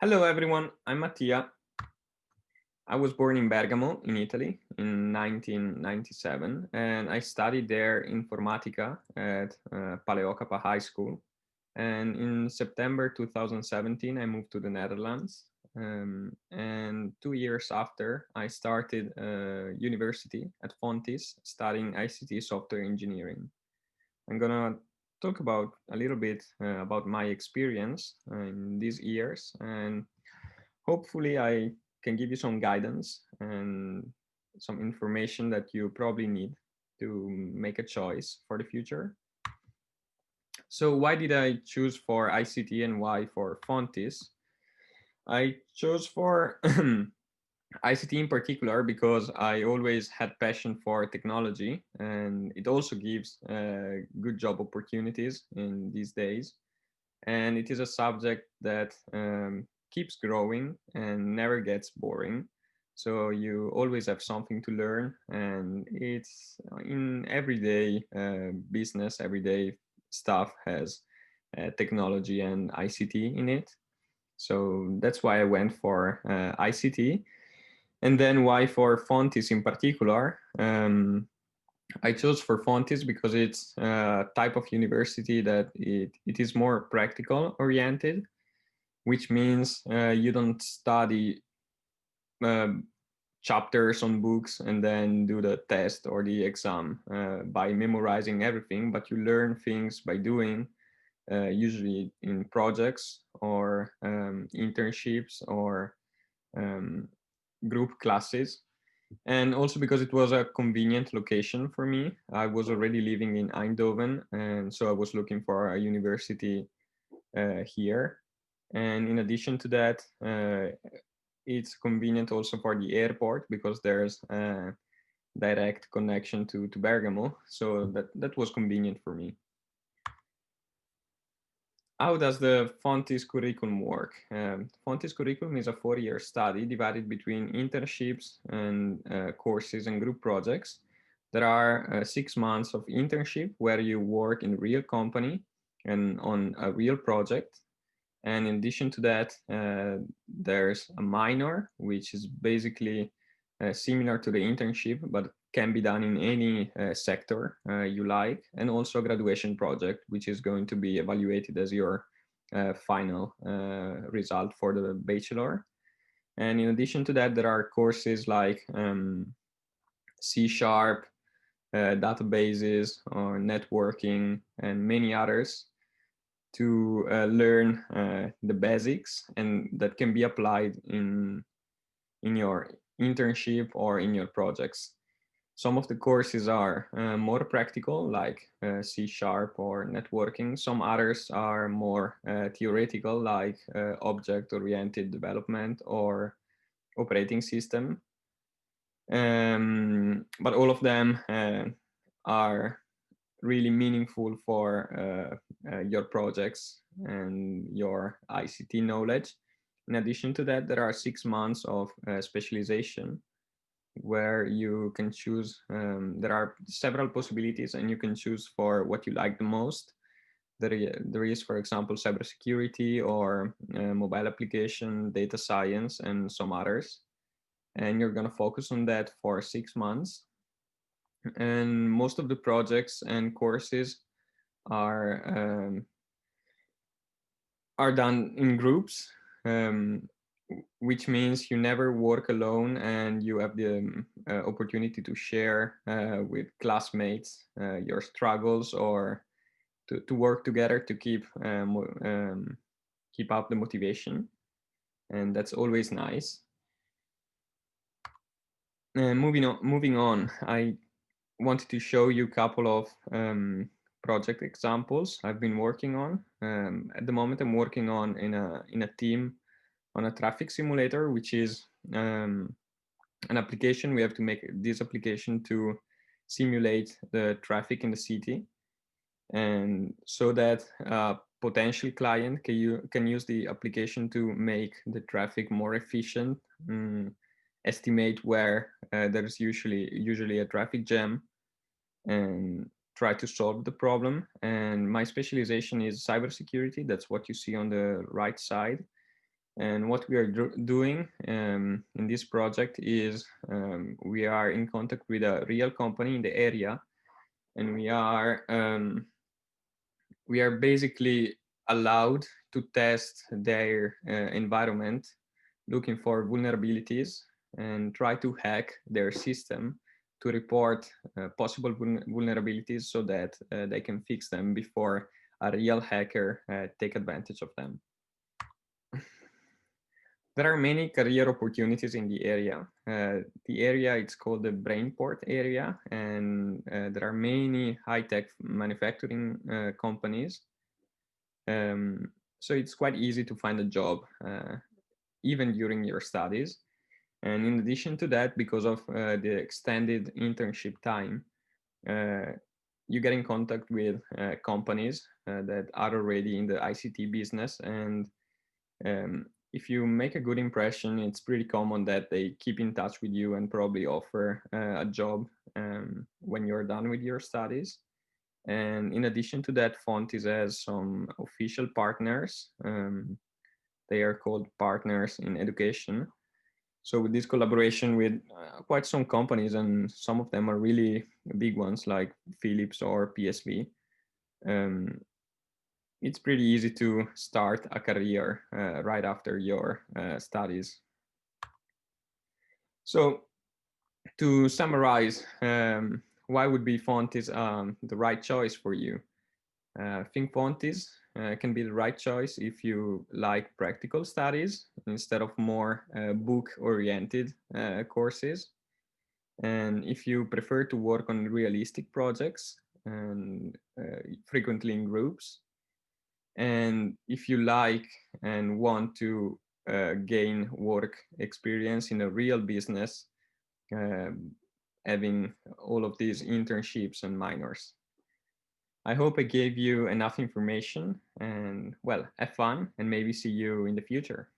Hello everyone, I'm Mattia. I was born in Bergamo in Italy in 1997 and I studied there Informatica at Paleocapa High School. And in September 2017, I moved to the Netherlands. And 2 years after, I started university at Fontys studying ICT Software Engineering. I'm gonna talk about a little bit about my experience in these years, and hopefully I can give you some guidance and some information that you probably need to make a choice for the future. So why did I choose for ICT and why for Fontys? I chose for ICT in particular because I always had passion for technology, and it also gives good job opportunities in these days. And it is a subject that keeps growing and never gets boring. So you always have something to learn, and it's in everyday business, everyday stuff has technology and ICT in it. So that's why I went for ICT. And then why for Fontys in particular? I chose for Fontys because it's a type of university that it is more practical oriented, which means you don't study uh, chapters on books and then do the test or the exam by memorizing everything, but you learn things by doing, usually in projects or internships or um, group classes. And also because it was a convenient location for me. I was already living in Eindhoven, and so I was looking for a university here. And in addition to that, it's convenient also for the airport because there's a direct connection to Bergamo. So that was convenient for me. How does the Fontys curriculum work? Fontys curriculum is a 4-year study divided between internships and courses and group projects. There are 6 months of internship where you work in a real company and on a real project. And in addition to that, there's a minor, which is basically similar to the internship, but can be done in any sector you like, and also a graduation project, which is going to be evaluated as your final result for the bachelor. And in addition to that, there are courses like C Sharp, databases, or networking, and many others to learn the basics, and that can be applied in your internship or in your projects. Some of the courses are more practical, like C Sharp or networking. Some others are more theoretical, like object-oriented development or operating system. But all of them are really meaningful for your projects and your ICT knowledge. In addition to that, there are 6 months of specialization where you can choose. There are several possibilities, and you can choose for what you like the most. There is, for example, cybersecurity or mobile application, data science, and some others. And you're going to focus on that for 6 months. And most of the projects and courses are are done in groups, um, which means you never work alone, and you have the opportunity to share with classmates your struggles, or to work together to keep up the motivation, and that's always nice. And moving on, I wanted to show you a couple of project examples I've been working on. At the moment, I'm working on in a team on a traffic simulator, which is an application. We have to make this application to simulate the traffic in the city, and so that a potential client can use the application to make the traffic more efficient, estimate where there's usually a traffic jam, and try to solve the problem. And my specialization is cybersecurity. That's what you see on the right side. And what we are doing in this project is we are in contact with a real company in the area, and we are basically allowed to test their environment, looking for vulnerabilities and try to hack their system to report possible vulnerabilities so that they can fix them before a real hacker take advantage of them. There are many career opportunities in the area. The area, it's called the Brainport area, and there are many high-tech manufacturing companies. So it's quite easy to find a job, even during your studies. And in addition to that, because of the extended internship time, you get in contact with companies that are already in the ICT business. And if you make a good impression, it's pretty common that they keep in touch with you and probably offer a job when you're done with your studies. And in addition to that, Fontys has some official partners. They are called partners in education. So with this collaboration with quite some companies, and some of them are really big ones like Philips or PSV, it's pretty easy to start a career right after your studies. So to summarize, why would be Fontys the right choice for you? I think Fontys can be the right choice if you like practical studies instead of more book-oriented courses. And if you prefer to work on realistic projects and frequently in groups, and if you like and want to gain work experience in a real business, having all of these internships and minors. I hope I gave you enough information, and well, have fun and maybe see you in the future.